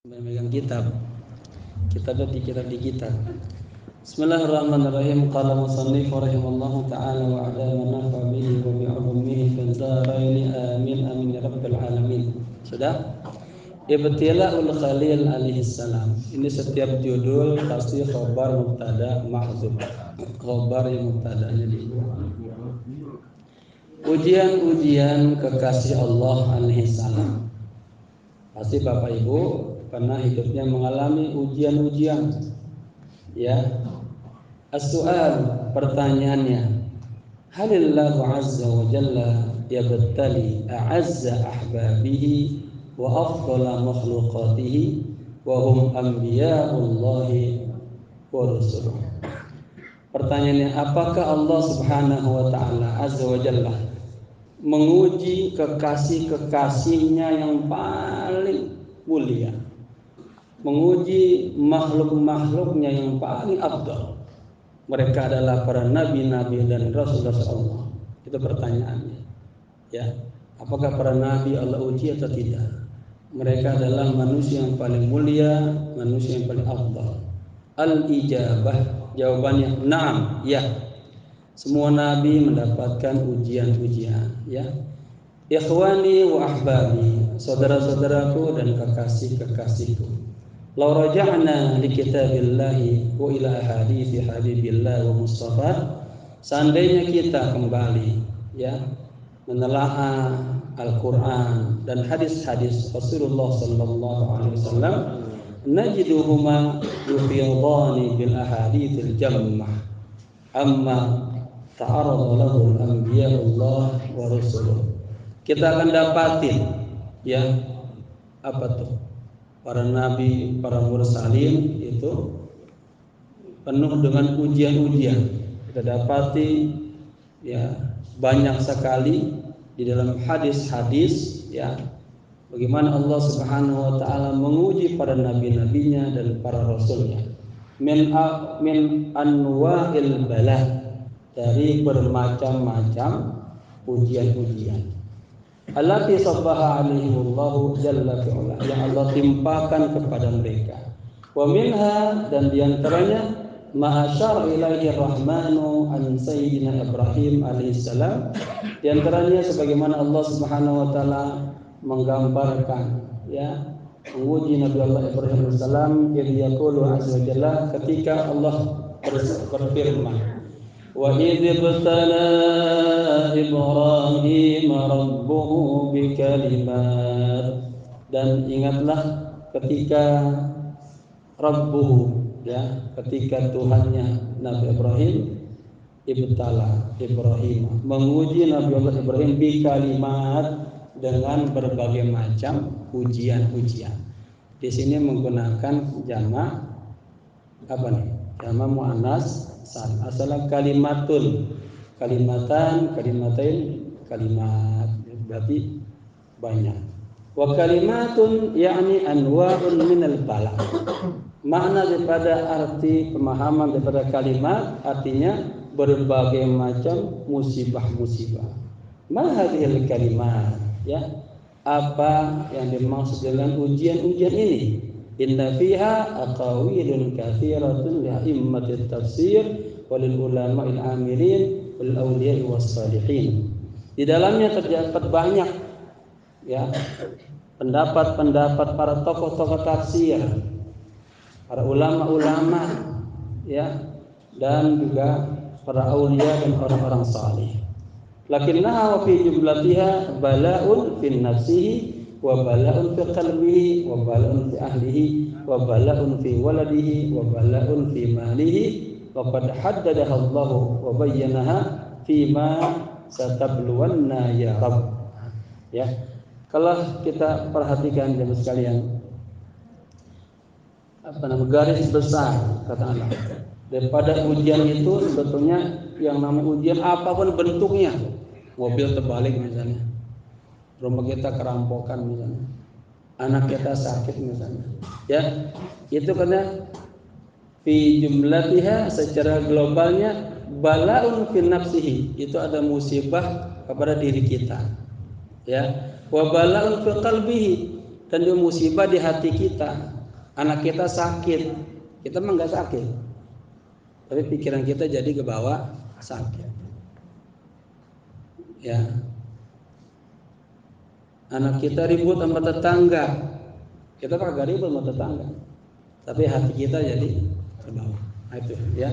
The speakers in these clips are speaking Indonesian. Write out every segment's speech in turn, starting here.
memegang kitabnya di kitab. Bismillahirrahmanirrahim. Qala musannif rahimallahu ta'ala wa adama nafa bihi wa bi'ulumihi fil dharain amin amin ya rabbal alamin. Sudah? Ibtila'ul Khalil alaihi salam. Ini setiap judul pasti khabar mubtada mahdzuf. Khabar yang mubtadanya dibuang. Ujian-ujian kekasih Allah alaihi salam. Pasti Bapak Ibu pernah hidupnya mengalami ujian-ujian. Ya. As-su'al, pertanyaannya, halillahu azza wa jalla yabtali a'azza ahbabihi wa afdala makhluqatihi wa hum anbiya'ullahi wa rusuluh. Pertanyaannya, apakah Allah Subhanahu wa taala azza wa jalla menguji kekasih-kekasihnya yang paling mulia, menguji makhluk-makhluknya yang paling afdal. Mereka adalah para nabi-nabi dan rasul-rasul Allah. Itu pertanyaannya. Ya, apakah para nabi Allah uji atau tidak? Mereka adalah manusia yang paling mulia, manusia yang paling afdal. Al-ijabah, jawabannya na'am, ya. Semua nabi mendapatkan ujian-ujian, ya. Ikhwani wa ahbabi, saudara-saudaraku dan kekasih-kekasihku. Law raja'na li kitabillahi wa ila hadithi habibillah wa mustafa, seandainya kita kembali, ya, menelaah Al-Qur'an dan hadis-hadis Rasulullah sallallahu alaihi wasallam, najiduhuma yufidani bil ahadithil jammah amma ta'arada lahu anbiya'ullah wa rusuluh. Kita akan dapatin, ya, apa tuh? Para nabi, para mursalin itu penuh dengan ujian-ujian. Kita dapati, ya, banyak sekali di dalam hadis-hadis, ya, bagaimana Allah Subhanahu wa taala menguji para nabi-nabinya dan para rasulnya. Min anwa'il bala, dari bermacam-macam ujian-ujian. Allati sabbaha alaihimullahu jalla fi'ala, yang Allah timpakan kepada mereka. Wa minha, dan diantaranya ma'asyar ilaihi rahmanu an sayyidina Ibrahim alaihissalam, diantaranya sebagaimana Allah Subhanahu wa taala menggambarkan, ya, menguji Nabi Allah Ibrahim alaihissalam, yaqulu azza wa jalla, ketika Allah berfirman, wa idh ibtala Ibrahim rabbuhu bikalimat, dan ingatlah ketika Rabbuhu, ya, ketika Tuhannya Nabi Ibrahim, ibtala Ibrahim, menguji Nabi Allah Ibrahim bikalimat, dengan berbagai macam ujian-ujian. Di sini menggunakan jamak apa nih? Jamak muannas asalnya kalimatun, kalimatan, kalimatain, kalimat, berarti banyak. Wa kalimatun yakni anwa'un minal bala. Makna daripada arti pemahaman daripada kalimat artinya berbagai macam musibah-musibah. Ma hadhil kalimat, ya, apa yang dimaksud dengan ujian-ujian ini? Inna fiha aqawilun katsiratun li a'immatit tafsir walil ulama'il amilin wal awliya'i was salihin. Di dalamnya terdapat banyak, ya, pendapat-pendapat para tokoh-tokoh tafsir, para ulama-ulama, ya, dan juga para aulia dan orang-orang salih. Lakinnaha wa fi jumlatiha bala'un fi nafsihi wa bala'un fi qalbihi wa bala'un fi ahlihi wa bala'un fi waladihi wa bala'un fi malihi wa qad haddadaha Allah wa bayyanaha fi ma satabluwanna ya Rabb. Ya, kalau kita perhatikan jemaah sekalian, apa nama garis besar kata Allah daripada ujian itu, sebetulnya yang namanya ujian apapun bentuknya, mobil terbalik misalnya, rumah kita kerampokan misalnya, anak kita sakit misalnya, ya, itu karena fi jumlatiha, secara globalnya, bala'un fi nafsihi, itu ada musibah kepada diri kita, ya, wa bala'un fi qalbihi, dan dia musibah di hati kita. Anak kita sakit, kita mah nggak sakit, tapi pikiran kita jadi ke bawah sakit. Ya, anak kita ribut sama tetangga, kita kagak ribut sama tetangga, tapi hati kita jadi ke bawah. Nah, itu ya.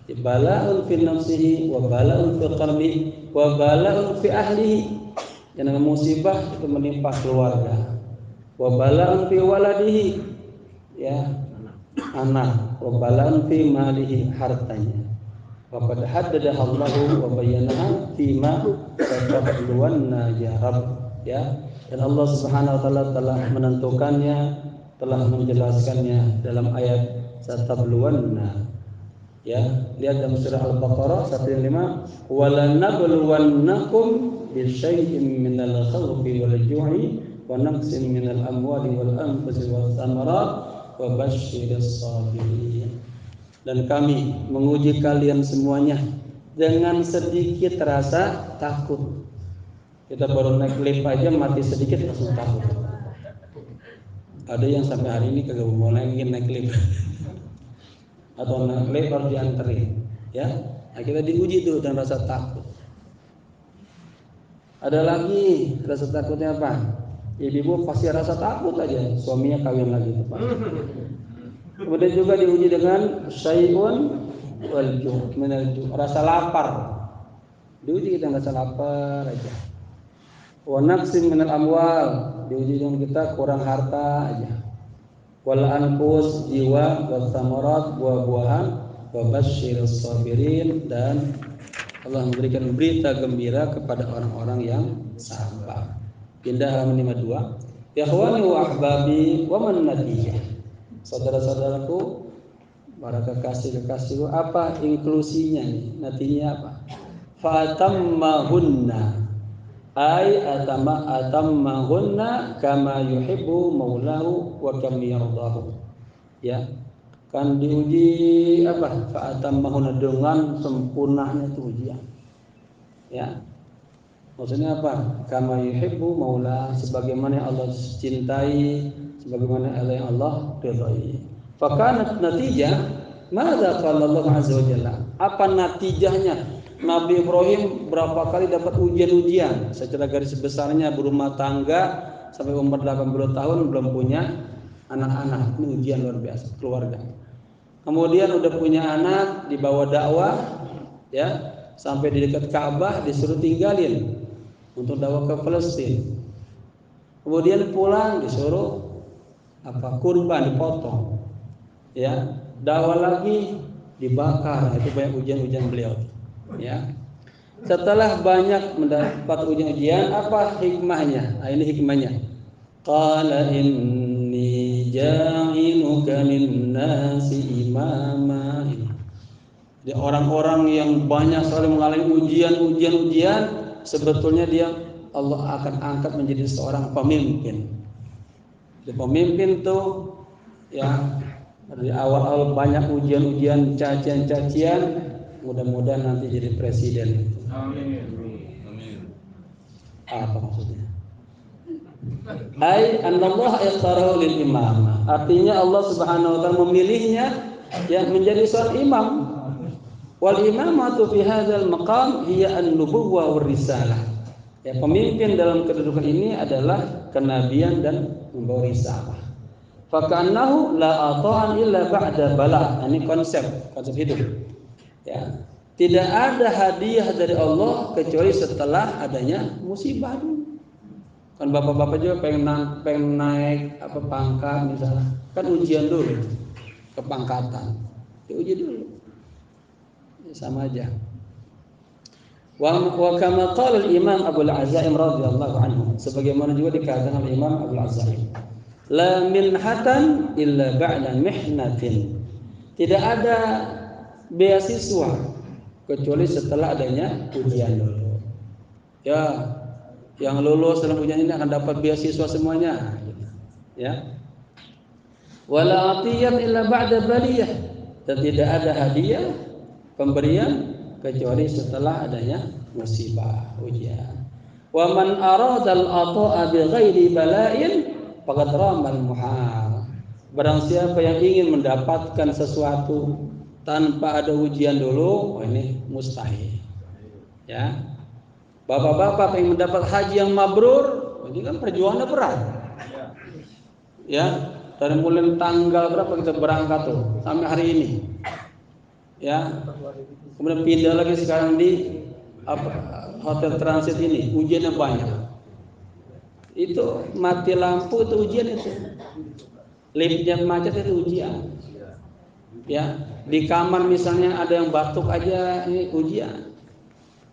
Bala'un fi nafsihi wa bala'un fi qalbi wa bala'un fi ahlihi. Yang namanya musibah itu menimpa keluarga. Wa bala'un fi waladihi, ya, anak. Wa bala'un fi malihi, hartanya. Wa qad haddadaha Allahu wa bayyanaha fi ma tatabluwanna ya Rabb, ya. Dan Allah Subhanahu wa taala telah menentukannya, telah menjelaskannya dalam ayat satabluwanna. Ya, lihat dalam surah Al-Baqarah 105, walanabluwannakum bisyai'in minal khawfi wal ju'i wa naqsin minal amwali wal anfusi was thamarat wa basyyiris sabirin. Dan kami menguji kalian semuanya dengan sedikit rasa takut. Kita baru naik lift aja mati sedikit langsung takut. Ada yang sampai hari ini kagak mau naik lift. Atau naik harus dianterin, ya. Nah, kita diuji tuh dan rasa takut. Ada lagi rasa takutnya apa? Ibu pasti rasa takut aja suaminya kawin lagi, Pak. Kemudian juga diuji dengan syai'un wal ju', rasa lapar. Diuji kita rasa lapar aja. Wa naqsim minal amwal, diuji dengan kita kurang harta aja. Wal anfus, jiwa, was samarat, buah-buahan, wa basyyiris sabirin, dan Allah memberikan berita gembira kepada orang-orang yang sabar. Pindah halaman 52. Ikhwani wa ahbabi wa man natijah. Saudara-saudaraku, para kekasih-kekasihku, apa inklusinya nih? Nantinya apa? Fatammahunna ay atammahunna kama yuhibbu maulahu wa kam yardahu. Ya, kan diuji apa? Fa atammahunna, dengan sempurnanya itu ujian. Ya, maksudnya apa? Kama yuhibbu maula, sebagaimana Allah cintai, sebagaimana yang Allah ridhai. Fa kanat natijah, madza qala Allah azza wa jalla? Apa natijahnya? Nabi Ibrahim berapa kali dapat ujian-ujian. Secara garis besarnya berumah tangga sampai umur 80 tahun belum punya anak-anak. Ini ujian luar biasa keluarga. Kemudian udah punya anak, dibawa dakwah, ya, sampai di dekat Ka'bah disuruh tinggalin untuk dakwah ke Palestina. Kemudian pulang disuruh kurban, dipotong. Ya, dakwah lagi dibakar. Itu banyak ujian-ujian beliau. Ya, setelah banyak mendapat ujian, apa hikmahnya? Nah, ini hikmahnya. Qala inni ja'iluka lin-nasi imama. Jadi orang-orang yang banyak sekali mengalami ujian, sebetulnya dia Allah akan angkat menjadi seorang pemimpin. Jadi pemimpin tuh, ya, dari awal-awal banyak ujian-ujian, cacian-cacian. Mudah-mudahan nanti jadi presiden. Amin. Apa maksudnya? Ai annallahu yakhtarahu lil imam. Artinya Allah Subhanahu wa taala memilihnya yang menjadi seorang imam. Wal imamatu fi hadzal maqam hiya an-nubuwwah war risalah. Ya, pemimpin dalam kedudukan ini adalah kenabian dan membawa risalah. Fa ka'annahu la ata'an illa ba'da bala. Ini konsep hidup. Ya, tidak ada hadiah dari Allah kecuali setelah adanya musibah dulu. Kan bapak-bapak juga pengen naik pangkat misalnya, kan ujian dulu, kepangkatan, diuji dulu. Ya, sama aja. Wa kama qala al-Imam Abu al-Azaim radhiyallahu anhu, sebagaimana juga dikatakan oleh Imam Abu al-Azaim, la minhatan illa ba'da mihnatin. Tidak ada beasiswa kecuali setelah adanya ujian dulu. Ya, yang lulus dalam ujian ini akan dapat beasiswa semuanya. Ya. Wala atiyat illa ba'da baliyah. Dan tidak ada hadiah pemberian kecuali setelah adanya musibah, ujian. Wa man arada al-ata'a bi ghairi bala'in faqad ramal muhal. Barang siapa yang ingin mendapatkan sesuatu tanpa ada ujian dulu, ini mustahil. Ya. Bapak-bapak yang mendapat haji yang mabrur, ini kan perjuangannya berat. Ya, dari mulai tanggal berapa kita berangkat tuh sampai hari ini. Ya. Kemudian pindah lagi sekarang di hotel transit ini, ujiannya banyak. Itu mati lampu itu ujian itu. Liftnya macet itu ujian. Ya, di kamar misalnya ada yang batuk aja ini ujian.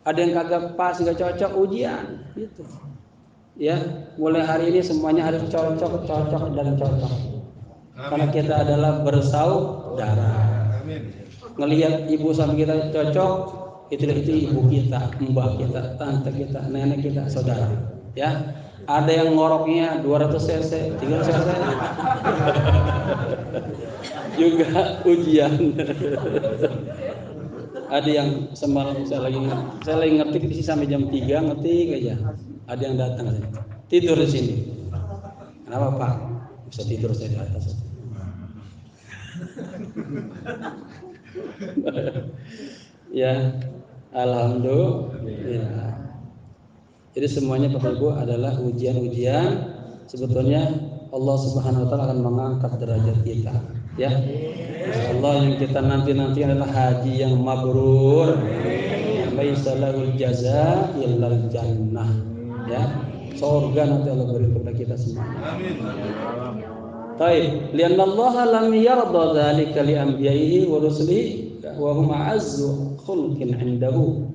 Ada yang kagak pas, nggak cocok ujian, gitu. Ya, mulai hari ini semuanya harus cocok dan cocok. Karena kita adalah bersaudara. Ngelihat ibu sama kita cocok, itu ibu kita, mbak kita, tante kita, nenek kita, saudara. Ya, ada yang ngoroknya 200 cc, 300 cc, juga ujian. Ada yang semalam saya lagi ngetik di sini sampai jam 3 ngetik aja. Ada yang datang tidur di sini. Kenapa Pak? Bisa tidur saya di atas. Ya, alhamdulillah. Jadi semuanya Bapak Ibu adalah ujian-ujian. Sebetulnya Allah Subhanahu wa taala akan mengangkat derajat kita. Ya. Insyaallah yang kita nanti adalah haji yang mabrur. Laisa lahul jazaa illal jannah. Ya. Surga nanti Allah beri kepada kita semua. Amin. Baik, lianna Allah lam yarda dzalika li anbiya'ihi wa rusulihi wa hum a'azzu khulqin 'indahu.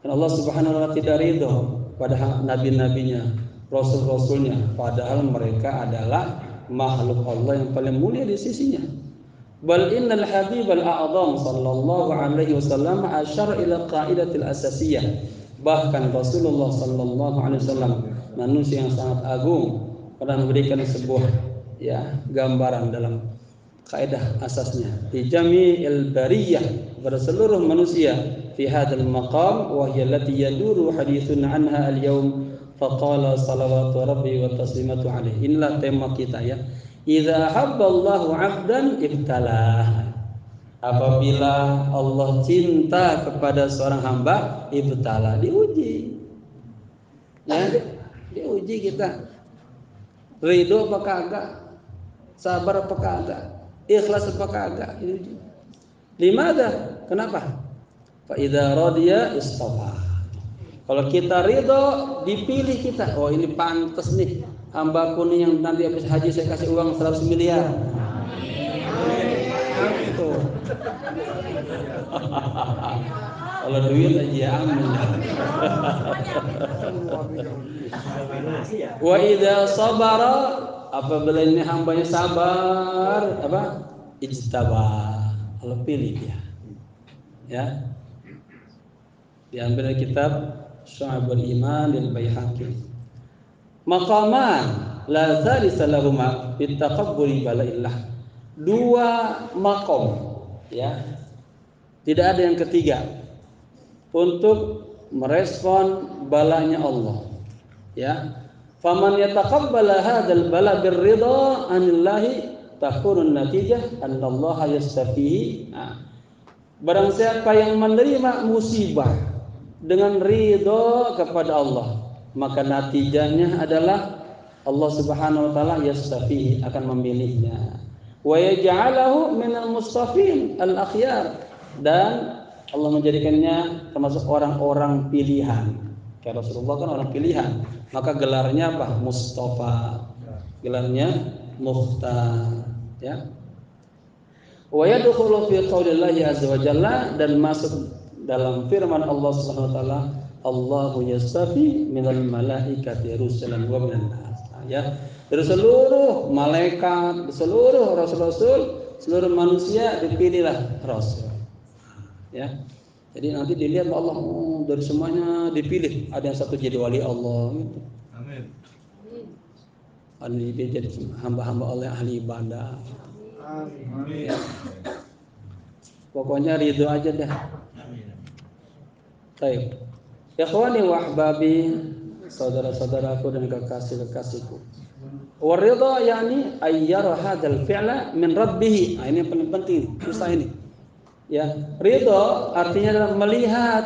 Karena Allah Subhanahu wa taala tidak ridho pada nabi-nabinya, rasul-rasulnya, padahal mereka adalah makhluk Allah yang paling mulia di sisinya. Bal innal habib al-a'zam sallallahu alaihi wasallam asyara ila qaidatil asasiyah. Bahkan Rasulullah sallallahu alaihi wasallam, manusia yang sangat agung, pernah memberikan sebuah gambaran dalam kaidah asasnya. Fi jami'il bariyah, pada seluruh manusia, fi hadzal maqam wa hiya allati yaduru hadithun anha al-yawm faqala salawatu rabbi wa taslimatu alaihi. Inilah tema kita ya. Idza habballahu 'abdan ibtalah. Apabila Allah cinta kepada seorang hamba, ibtalah, diuji. Ya, diuji kita. Ridho apa kagak? Sabar apa kagak? Ikhlas apa kagak? Diuji. Limada? Kenapa? Fa idza radiya istafa. Kalau kita ridho, dipilih kita. Oh, ini pantas nih. Hambaku nih yang nanti habis haji saya kasih uang 100 miliar. Itu. Kalau duit aja aman. Wa idza sabara, apabila ini hambanya sabar, ijtaba. Allah pilih dia. Ya. Diambil dari kitab Syu'abul Iman lil Baihaqi. Maqaman la tsalisa lahuma fit taqabbuli balaillah. Dua maqam, ya. Tidak ada yang ketiga untuk merespon balanya Allah. Ya. Faman yataqabbala hadzal bala birridha anillahi takunun natijah annallaha yastafihi. Barang siapa yang menerima musibah dengan ridha kepada Allah, maka natijahnya adalah Allah Subhanahu wa taala yastafihi, akan memilihnya. Wa yaj'alahu minal mustafin al-akhyar, dan Allah menjadikannya termasuk orang-orang pilihan. Karena Rasulullah kan orang pilihan, maka gelarnya apa? Mustafa. Gelarnya Mukhtar, ya. Wa yadkhulu fi qaulillahi azza wa jalla, dan masuk dalam firman Allah Subhanahu wa taala, Allahu yastafi minal malaikati rusulan wa minan nas. Ya, dari seluruh malaikat, seluruh rasul-rasul, seluruh manusia dipilihlah rasul. Ya. Jadi nanti dilihat Allah, dari semuanya dipilih, ada yang satu jadi wali Allah gitu. Amin. Ada yang jadi hamba-hamba Allah yang ahli ibadah. Amin. Ya. Pokoknya ridho aja dah. Amin. Baik. Ikhwani wa ahbabi, saudara-saudaraku dan kekasih-kekasihku. Waridha yakni ayyara hadzal fi'la min rabbih. Nah, ini yang paling penting, susah ini. Ya, ridha artinya adalah melihat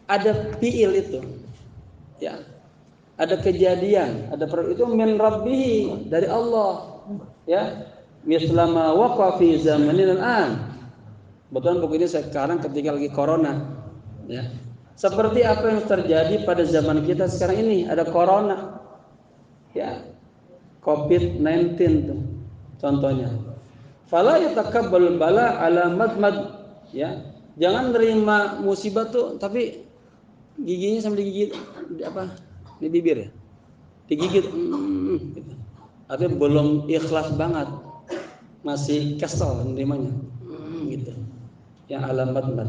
ada fi'il itu. Ya. Ada kejadian, ada itu min rabbih dari Allah. Ya. Mislama waqa fi zamanil an. Betul buku ini sekarang ketika lagi corona. Ya. Seperti apa yang terjadi pada zaman kita sekarang ini, ada corona. Ya. COVID-19 tuh contohnya. Fala yatakabbalul bala ala madmad, ya. Jangan nerima musibah tuh tapi giginya sambil digigit apa? Di bibir ya. Digigit gitu. Artinya belum ikhlas banget. Masih kesel nerimanya. Gitu. Yang ala madmad.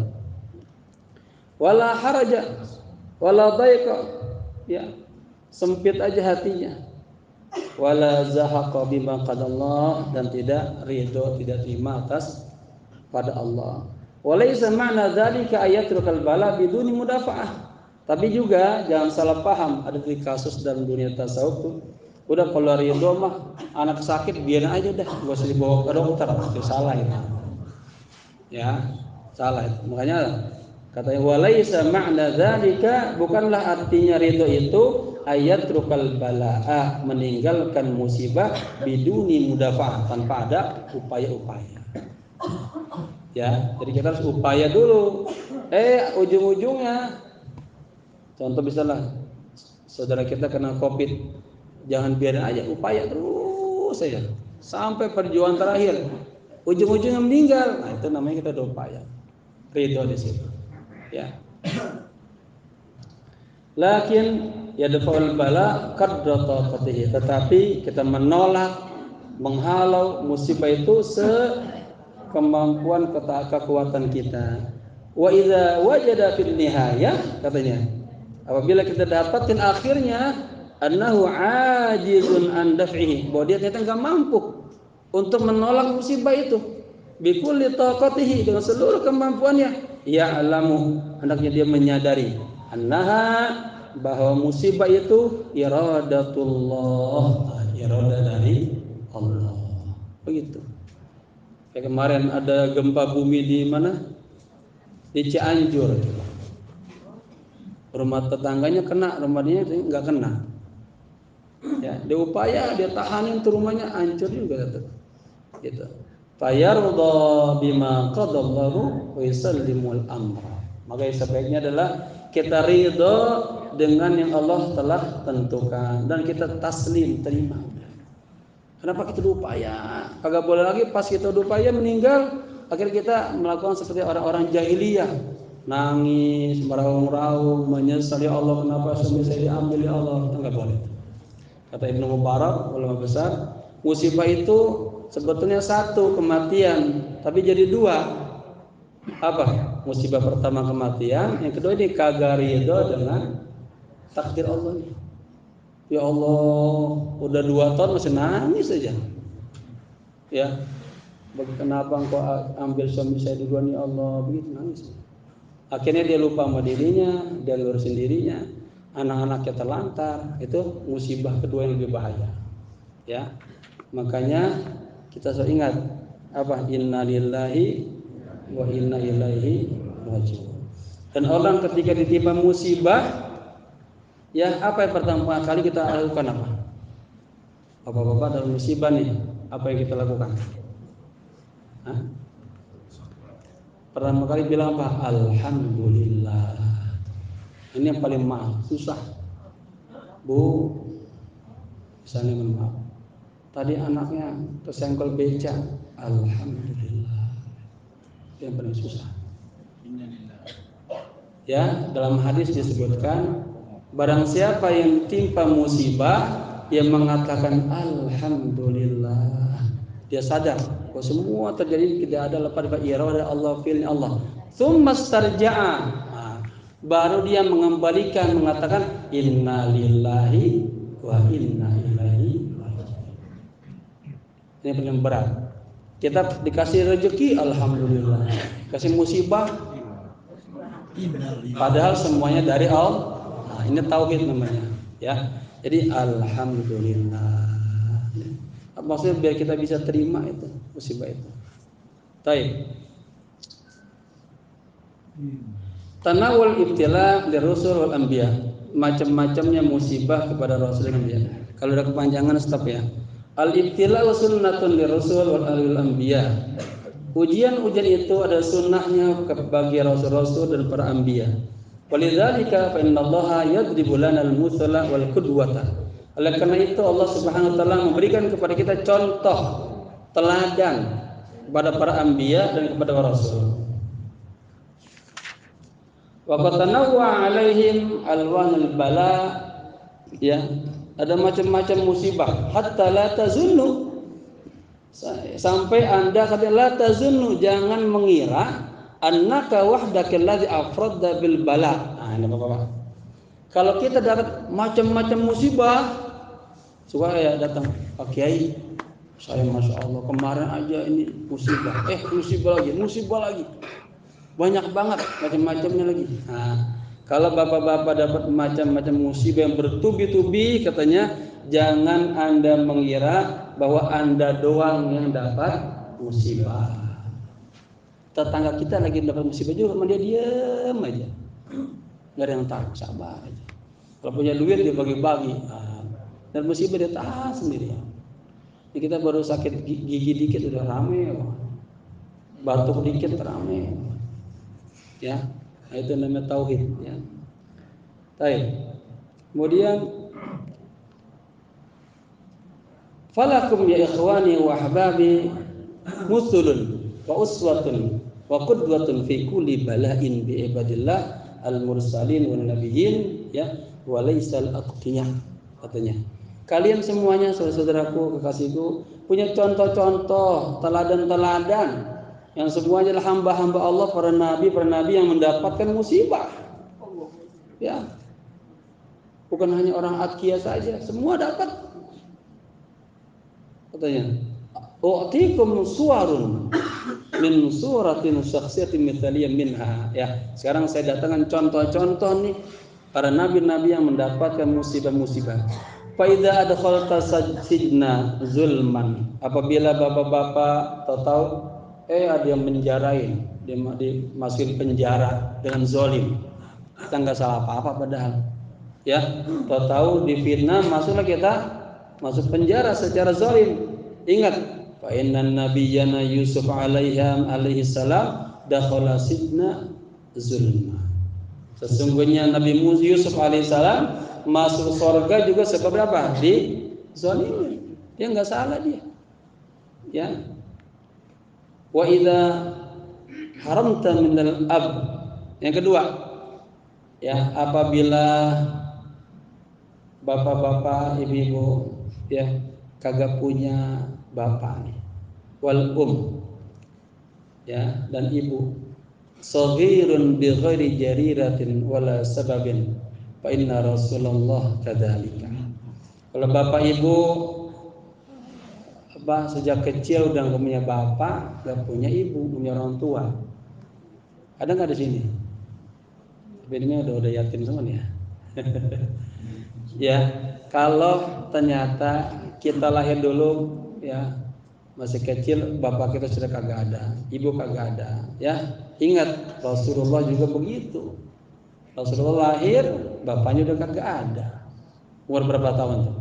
Wala haraja wala daiqa, ya. Sempit aja hatinya. Wala zahaqa bima qadallah, dan tidak ridho, tidak terima atas pada Allah. Walaysa ma'na dzalika ayatrukal bala biduni mudafa'ah. Tapi juga jangan salah paham, ada di kasus dalam dunia tasawuf tuh, udah kalau ridho mah anak sakit biarin aja udah, enggak usah dibawa ke dokter. Itu salah itu. Ya, salah itu. Makanya katanya walaysa ma'na dzalika, bukanlah artinya ridho itu ayat rukal balaa, meninggalkan musibah biduni mudafa'ah, tanpa ada upaya-upaya. Ya, jadi kita harus upaya dulu. Ujung-ujungnya, contoh misalnya saudara kita kena COVID, jangan biarin aja, upaya terus saja sampai perjuangan terakhir. Ujung-ujungnya meninggal, nah itu namanya kita upaya. Ridho di situ. Ya. Lakin yadfa'ul bala qadra taqatihi, tetapi kita menolak, menghalau musibah itu sekemampuan kekuatan kita. Wa idza wajada fil nihayah, katanya, apabila kita dapatin akhirnya annahu ajizun an daf'ihi, bahwa dia ternyata enggak mampu untuk menolak musibah itu, bi kulli taqatihi, dengan seluruh kemampuannya, ya'lamu, hendaknya dia menyadari annaha, bahwa musibah itu iradatullah, iradah dari Allah. Begitu. Kayak kemarin ada gempa bumi di mana? Di Cianjur. Rumah tetangganya kena, rumahnya enggak kena. Ya, dia upaya, dia tahanin tuh rumahnya, hancur juga tuh. Gitu. Fayarda bima qadallahu wa yusallimul amra. Maka sebaiknya adalah kita ridho dengan yang Allah telah tentukan dan kita taslim, terima. Kenapa kita berupaya? Kagak boleh lagi pas kita berupaya meninggal, akhirnya kita melakukan seperti orang-orang jahiliyah, nangis, meraung-raung, menyesal, ya Allah kenapa suami saya diambil, ya Allah. Itu enggak boleh. Kata Ibnu Mubarak, ulama besar, musibah itu sebetulnya satu, kematian, tapi jadi dua. Apa? Musibah pertama kematian, yang kedua ini kagak ridho dengan takdir Allah. Ya Allah, udah 2 tahun masih nangis saja. Ya, kenapa engkau ambil suami saya duluan, ya Allah, begitu nangis. Akhirnya dia lupa sama dirinya, dia ngurusin dirinya, anak-anaknya terlantar. Itu musibah kedua yang lebih bahaya. Ya, makanya kita selalu ingat apa? Inna lillahi wa inna ilaihi raji'un. Dan orang ketika ditimpa musibah, ya apa yang pertama kali kita lakukan apa? Bapak-bapak dalam musibah nih, apa yang kita lakukan? Hah? Pertama kali bilang apa? Alhamdulillah. Ini yang paling susah. Bu, misalnya maaf, tadi anaknya tersenggol beca, alhamdulillah. Itu yang paling susah. Ya, dalam hadis disebutkan, barang siapa yang timpa musibah, yang mengatakan alhamdulillah, dia sadar bahwa semua terjadi tidak ada lepas dari iradah Allah, fi'il Allah. Tsumma starja'a, baru dia mengembalikan, mengatakan inna lillahi wa inna ilaihi raji'un. Ini paling berat. Kita dikasih rezeki, alhamdulillah. Kasih musibah, padahal semuanya dari Allah. Nah, ini tauhid namanya, ya. Jadi alhamdulillah. Maksudnya biar kita bisa terima itu musibah itu. Taib. Tanawul ibtila li rusul wal anbiya. Macam-macamnya musibah kepada rasul dan anbiya. Kalau udah kepanjangan stop ya. Al ibtila sunnatun li rusul wal anbiya. Ujian-ujian itu ada sunnahnya bagi rasul-rasul dan para anbiya. Walidzalika fa innallaha yadribu lana al-muthala wal qudwata. Oleh karena itu Allah Subhanahu wa taala memberikan kepada kita contoh teladan kepada para anbiya dan kepada para rasul. Wa qatanawwa alaihim alwanul bala, ya, ada macam-macam musibah hatta la tazunnu, sampai Anda kata la tazunnu, jangan mengira annaka wahdaka alladhi afradda bil bala. Nah, ini Bapak. Kalau kita dapat macam-macam musibah, suka ya datang Pak Kiai, saya Masya Allah kemarin aja ini musibah lagi, banyak banget macam-macamnya lagi. Nah, kalau bapak-bapak dapat macam-macam musibah yang bertubi-tubi, katanya jangan Anda mengira bahwa Anda doang yang dapat musibah. Tetangga kita lagi dapat musibah juga, dia diam aja, nggak ada yang tahu, sabar aja. Kalau punya duit dia bagi-bagi, dan musibah dia tahan sendiri. Ini kita baru sakit gigi dikit udah rame, batuk dikit rame, ya. Nah, itu namanya tauhid, ya. Baik. Kemudian falakum ya ikhwani wa ahbabi musulun wa uswatun wa qudwatun fi kulli bala'in bi ibadillah al-mursalin wan nabiyyin, ya, wa laysal atqiyah, katanya. Kalian semuanya saudaraku, kekasihku, punya contoh-contoh, teladan-teladan yang semuanya adalah hamba-hamba Allah, para nabi yang mendapatkan musibah. Ya. Bukan hanya orang atqiyah saja, semua dapat. Katanya, "U'tikum suwarun min suratin syakhsiyatin mithaliyah minha." Ya, sekarang saya datangkan contoh-contoh nih para nabi-nabi yang mendapatkan musibah-musibah. Fa idza adkhalta sajidna zulman, apabila bapak-bapak tahu ada yang menjarain, dia dimasukin penjara dengan zalim. Kita enggak salah apa-apa padahal. Ya, tahu difitnah, masuklah kita masuk penjara secara zalim. Ingat, fa innan nabiyyana Yusuf alaihi salam dakhala sidna zulma. Sesungguhnya Nabi Yusuf alaihissalam masuk surga juga sebab apa? Di zalimin. Dia enggak salah dia. Ya. Wa idza haramta minal ab. Yang kedua, ya, apabila bapak-bapak, ibu-ibu, ya, kagak punya bapak nih. Wal ya, dan ibu. Saghirun bi ghairi jariratin wala sababin fa inna Rasulullah kadzalika. Kalau bapak ibu sejak kecil udah enggak punya bapak, enggak punya ibu, punya orang tua. Ada enggak di sini? Bedanya udah yatim semua nih ya. Ya, kalau ternyata kita lahir dulu, ya, masih kecil, bapak kita sudah kagak ada, ibu kagak ada, ya. Ingat, Rasulullah juga begitu. Rasulullah lahir, bapaknya udah kagak ada. Umur berapa tahun tuh?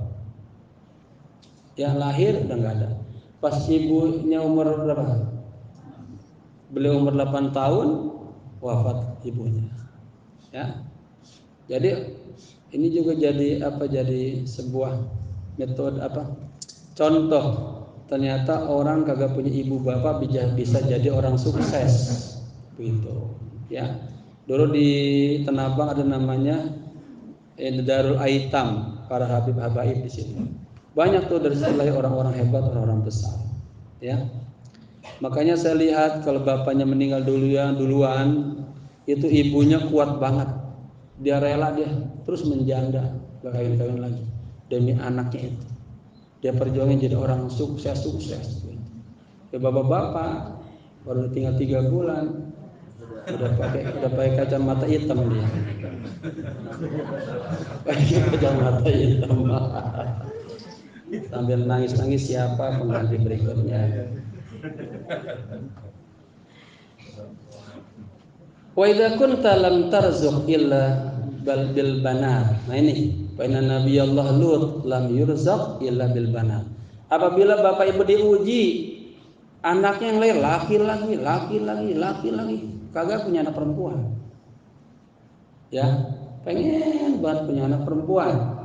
Ya, lahir udah nggak ada. Pas ibunya umur berapa? Beliau umur 8 tahun, wafat ibunya. Ya. Jadi ini juga jadi sebuah metode contoh. Ternyata orang kagak punya ibu bapak bisa jadi orang sukses. Begitu, ya. Dulu di Tanabang ada namanya Darul Aitam, para habib-habaib di sini. Banyak tuh dari situ lahir orang-orang hebat, orang-orang besar, ya. Makanya saya lihat kalau bapaknya meninggal duluan, itu ibunya kuat banget. Dia rela terus menjanda, gak kawin-kawin lagi demi anaknya itu. Dia perjuangin jadi orang sukses. Ya, bapak-bapak baru tinggal 3 bulan udah pakai kacamata hitam dia. Pakai kacamata hitam. Sambil nangis-nangis siapa pengganti berikutnya. Wa idza kunta lam tarzuq illa bil banat. Nah ini, fa inna nabiyallah Lut lam yurzaq illa bil banat. Apabila bapak ibu diuji anaknya yang lahir laki-laki, kagak punya anak perempuan. Ya, pengen banget punya anak perempuan.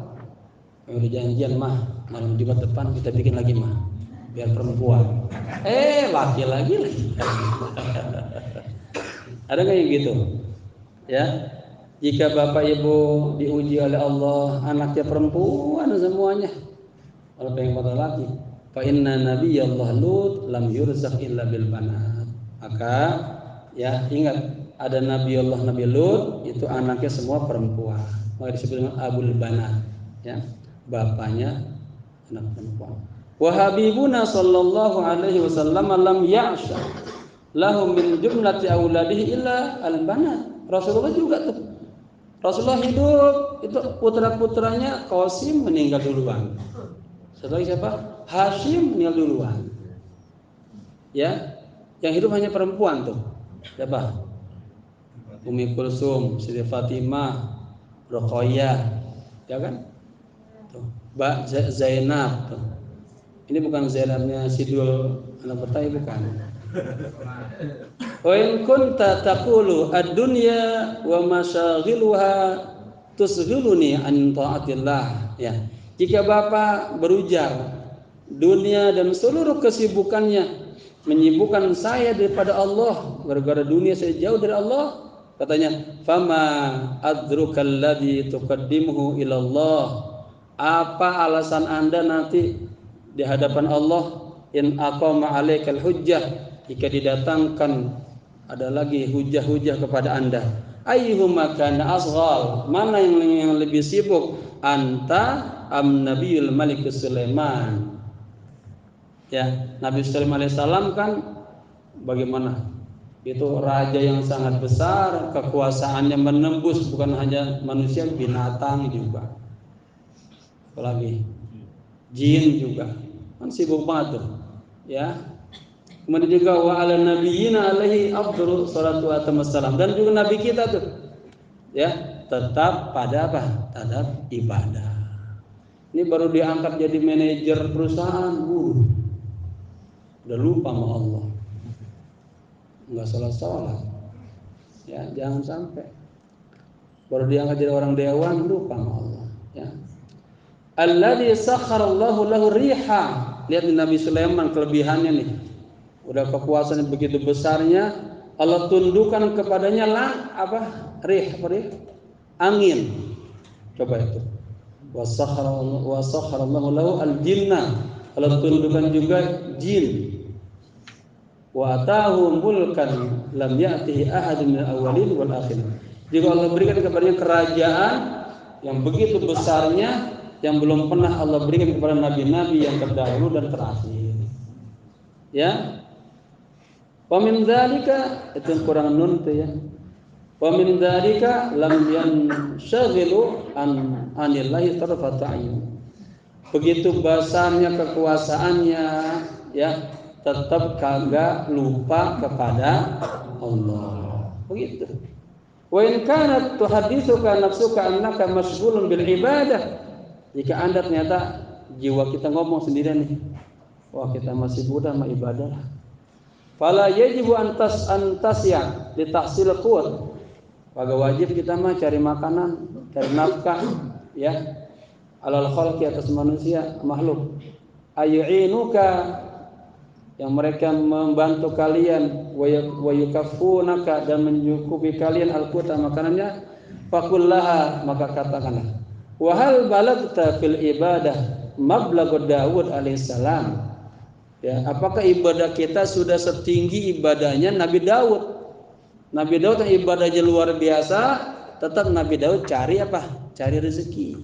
Udah janjian mah, malam Jumat depan kita bikin lagi mah, biar perempuan. Laki-laki lagi. Ada nggak yang gitu? Ya, jika bapak ibu diuji oleh Allah anaknya perempuan semuanya, kalau pengen pada laki, fa inna nabiyallah Lut lam yurzaq illa bil banat. Maka ya ingat, ada Nabi Lut itu anaknya semua perempuan. Maka disebut dengan abul banat, ya, bapaknya anak perempuan. Wa habibuna sallallahu alaihi wasallam lam ya'sha lahum min jumlati auladihi illa al-banat. Rasulullah juga tuh. Rasulullah hidup itu putra-putranya Qasim meninggal duluan. Setelah siapa? Hashim meninggal duluan. Ya, yang hidup hanya perempuan tuh. Siapa? Ummi Kulsum, Siti Fatimah, Ruqayyah, ya kan? Tuh. Mbak Zainab tuh. Ini bukan Zainabnya Sidul anak Betai, bukan. Wa in kunta taqulu ad-dunya wa masyaghiluha tusghiluni an taatillah, ya. Jika Bapak berujar dunia dan seluruh kesibukannya menyibukkan saya daripada Allah, gara-gara dunia saya jauh dari Allah, katanya fama adrukal ladzi tuqaddimuhu ila Allah. Apa alasan Anda nanti di hadapan Allah in aqama alaikal hujjah, jika didatangkan ada lagi hujah-hujah kepada Anda. Ayyuhuma kana asghal, mana yang lebih sibuk, anta am nabiyul malik Sulaiman. Ya, Nabi Sulaiman alaihissalam kan bagaimana? Itu raja yang sangat besar, kekuasaannya menembus bukan hanya manusia, binatang juga. Apalagi jin juga. Kan sibuk banget tuh. Ya. Kemudian juga wa ala nabiyina alaihi afdhalu salatu wassalam, dan juga nabi kita tuh. Ya, tetap pada apa? Tetap ibadah. Ini baru diangkat jadi manajer perusahaan, udah lupa sama Allah, nggak sholat. Ya, jangan sampai. Baru diangkat jadi orang dewan, lupa sama Allah. Ya. Alladzi sakharallahu lahu riha. Lihat Nabi Sulaiman kelebihannya nih. Udah kekuasaan begitu besarnya, Allah tundukkan kepadanya rih, angin. Coba itu. Wa sakharallahu lahu al-jinna. Allah tundukkan juga jin. Wa atahu mulkan lam ya'tihi ahadun minal awwalin wal akhirin. Jika Allah berikan kepadanya kerajaan yang begitu besarnya, yang belum pernah Allah berikan kepada nabi-nabi yang terdahulu dan terakhir. Ya. Wa min dzalika, itu kurang nun tuh ya. Wa min dzalika lam yanshaghilu anillahi tarfat ayun. Begitu besarnya kekuasaannya, ya, tetap kagak lupa kepada Allah. Begitu. Wa in kanat tuhadditsuka nafsuka annaka mashghulun bil ibadah. Jika Anda ternyata jiwa kita ngomong sendirian nih, wah kita masih muda sama ibadah. Fala yajibu antas ya li tahsil quwwat. Maka wajib kita mah cari makanan, cari nafkah, ya. Alal khalqi, atas manusia makhluk. Ayu'inuka, yang mereka membantu kalian, wa yukaffunaka, dan mencukupi kalian al-quta makanannya, fakullaha, maka katakanlah, wa hal balagta fil ibadah mablagh Daud alaihissalam. Ya, apakah ibadah kita sudah setinggi ibadahnya Nabi Daud? Nabi Daud yang ibadahnya luar biasa, tetap Nabi Daud cari apa? Cari rezeki.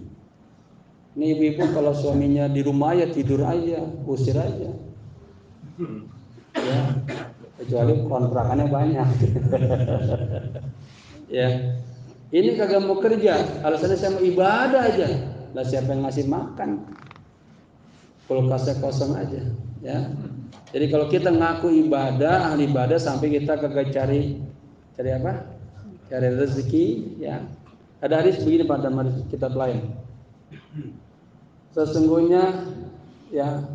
Ini ibu-ibu kalau suaminya di rumah ya tidur aja, usir aja. Ya, kecuali kontrakannya banyak. Ya, ini kagak mau kerja, alasannya saya mau ibadah aja. Lah siapa yang ngasih makan? kulkasnya kosong aja, ya. Jadi kalau kita ngaku ibadah, ahli ibadah sampai kita kagak cari apa? Cari rezeki, ya. Ada hadis begini pada kitab lain. Sesungguhnya, ya,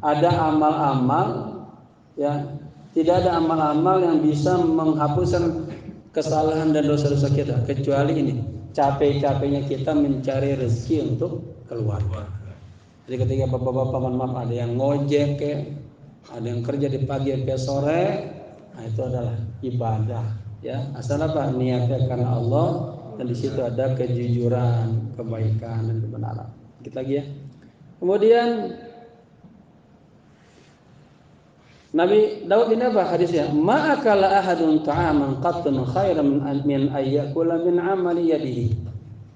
ada amal-amal, ya, tidak ada amal-amal yang bisa menghapuskan kesalahan dan dosa-dosa kita kecuali ini, capek-capeknya kita mencari rezeki untuk keluarga. Jadi ketika bapak-bapak, mohon maaf, ada yang ngojek, ada yang kerja di pagi sampai sore, nah itu adalah ibadah, ya. Asal apa? Niatnya karena Allah, dan di situ ada kejujuran, kebaikan dan kebenaran. Dikit lagi ya. Kemudian Nabi Daud ini apa hadisnya? Ma'akala ahadun ta'aman qattun khairan min ayyakula min amali yadihi.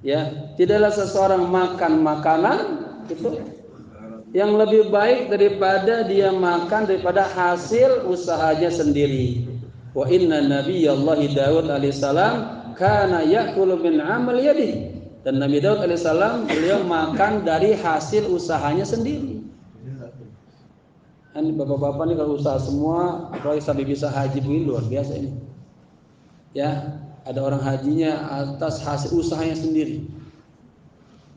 Ya, tidaklah seseorang makan makanan itu yang lebih baik daripada dia makan daripada hasil usahanya sendiri. Wa inna nabiyallahi Daud alaihissalam kana ya'kulu min amali yadihi. Dan Nabi Daud alaihissalam beliau makan dari hasil usahanya sendiri. Kan bapak-bapak ini kalau usaha semua, apalagi sampai bisa haji begini luar biasa ini. Ya, ada orang hajinya atas hasil usahanya sendiri.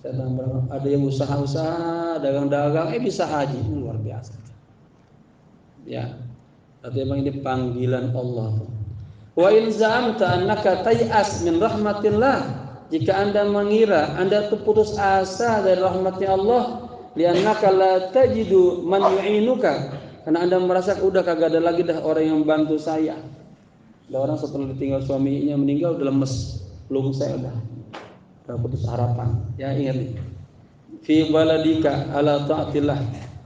Ada yang usaha-usaha, dagang-dagang, bisa haji, ini luar biasa. Ya, artinya ini panggilan Allah. Wa in za'amta annaka tay'as min rahmatillah, jika Anda mengira Anda itu putus asa dari rahmatnya Allah, li'annaka la tajidu man yu'inuka, karena Anda merasa udah kagak ada lagi dah orang yang bantu saya. Ada orang setelah ditinggal suaminya meninggal udah lemes, lungsai udah putus harapan. Ya, ingat nih. Fi baladika ala ta'atillah.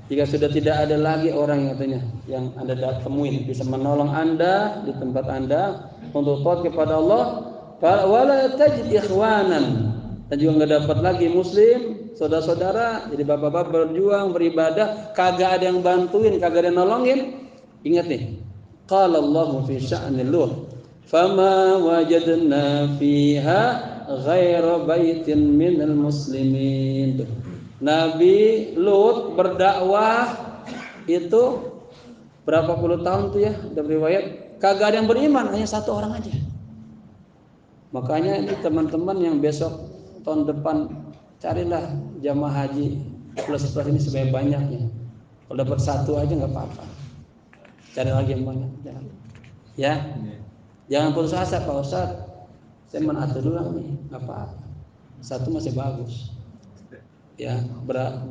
Jika sudah tidak ada lagi orang yang katanya yang Anda temuin bisa menolong Anda di tempat Anda untuk taat kepada Allah, wala tajid ikhwanan, dan juga enggak dapat lagi muslim, saudara-saudara, jadi bapak-bapak berjuang beribadah, kagak ada yang bantuin, kagak ada yang nolongin. Ingat nih, qala Allahu fi sya'nil Lut, fama wajadna fiha ghaira baitin minal muslimin. Nabi Lut berdakwah itu berapa puluh tahun tuh ya, ada riwayat kagak ada yang beriman, hanya satu orang aja. Makanya ini teman-teman yang besok tahun depan carilah jamaah haji plus ini sebanyak-banyaknya. Kalau dapat satu aja nggak apa-apa. Cari lagi yang banyak. Ya, jangan putus asa Pak Ustadz. Saya menaati dulu nih, nggak apa-apa. Satu masih bagus. Ya,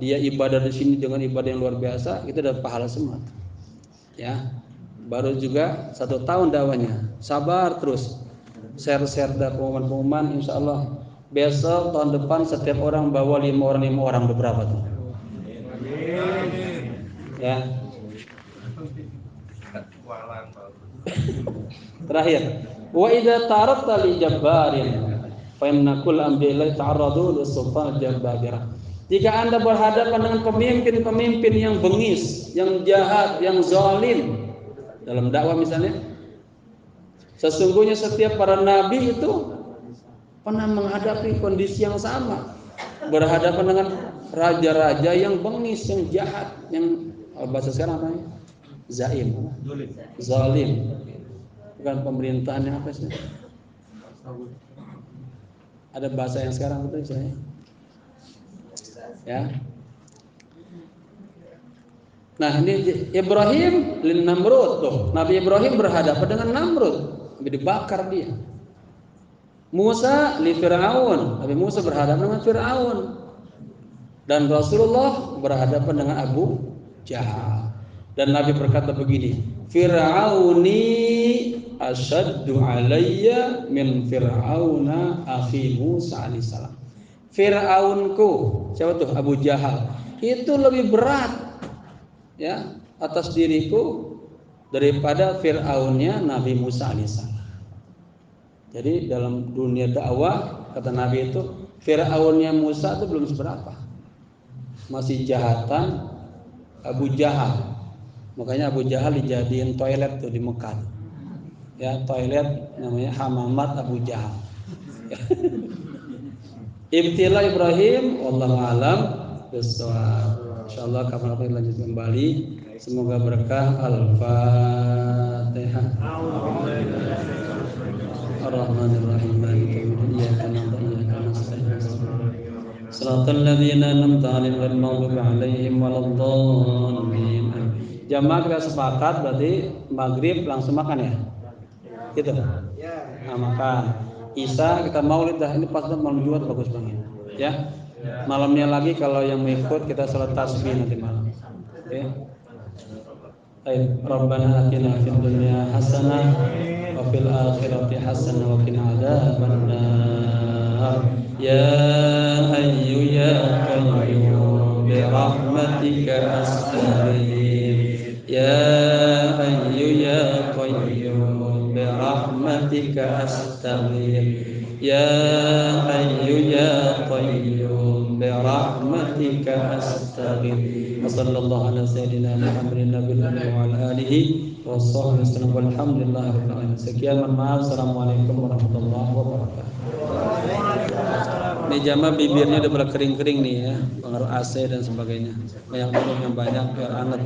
dia ibadah di sini dengan ibadah yang luar biasa, kita dapat pahala semua. Ya, baru juga 1 tahun dakwahnya, sabar terus. Share dan pengumuman, insya Allah besok tahun depan setiap orang bawa 5 orang beberapa tuh. Ya. Terakhir, wa idza tarakta li jabbarin fa inna kull ambillahi ta'arradu lis-sultan al-jabbarah. Jika Anda berhadapan dengan pemimpin-pemimpin yang bengis, yang jahat, yang zalim dalam dakwah misalnya, sesungguhnya setiap para nabi itu pernah menghadapi kondisi yang sama, berhadapan dengan raja-raja yang bengis, yang jahat, yang bahasa sekarang apa ya? Zalim. Bukan pemerintahan yang apa sih? Ada bahasa yang sekarang betul saya. Ya. Nah, ini Ibrahim lin Namrud tuh. Nabi Ibrahim berhadapan dengan Namrud, dibakar dia. Musa li Fir'aun, Nabi Musa berhadapan dengan Fir'aun. Dan Rasulullah berhadapan dengan Abu Jahal. Dan Nabi berkata begini, Fir'auni asyaddu alayya min Fir'auna akhi Musa alaihissalam. Fir'aunku, siapa tuh? Abu Jahal. Itu lebih berat ya atas diriku daripada Fir'aunnya Nabi Musa alaihissalam. Jadi dalam dunia dakwah kata Nabi itu Fir'aunnya Musa itu belum seberapa, masih jahatan Abu Jahal. Makanya Abu Jahal dijadiin toilet tuh di Mekah. Ya, toilet namanya Hamamat Abu Jahal. Ibtila Ibrahim wallahu alam bissawab. Insyaallah kapan-kapan lanjut kembali. Semoga berkah. Al-Fatihah. Ar-Rahmanir-Rahim. Maliki yaumiddin. Iyyaka na'budu wa iyyaka nasta'in. Shiratal ladzina an'amta 'alaihim ghairil maghdubi 'alaihim waladdallin. Jamaah kita sepakat berarti maghrib langsung makan ya? Gitu. Nah, makan. Isya kita maulid dah, ini pas malam Jumat bagus banget. Ya. Malamnya lagi kalau yang mengikut kita salat tasbih nanti malam. Oke. Baik, Rabbana atina fid dunya hasanah wa fil akhirati hasanah wa qina adzabannar. Ya hayyu ya qayyum bi rahmatika astaghfir. Ya hayyu ya qayyum bi rahmatika astaghfir. Ya hayyu ya qayyum bi rahmatika astaghfir. Wassallallahu ala sayyidina Muhammadin nabiyil ummi wa ala alihi washabbihi wasallam walhamdulillahi rabbil alamin. Sekian, mohon maaf. Assalamualaikum warahmatullahi wabarakatuh. Ini jamaah bibirnya udah pada kering-kering nih ya, pengaruh AC dan sebagainya. Banyak minum yang banyak biar anget.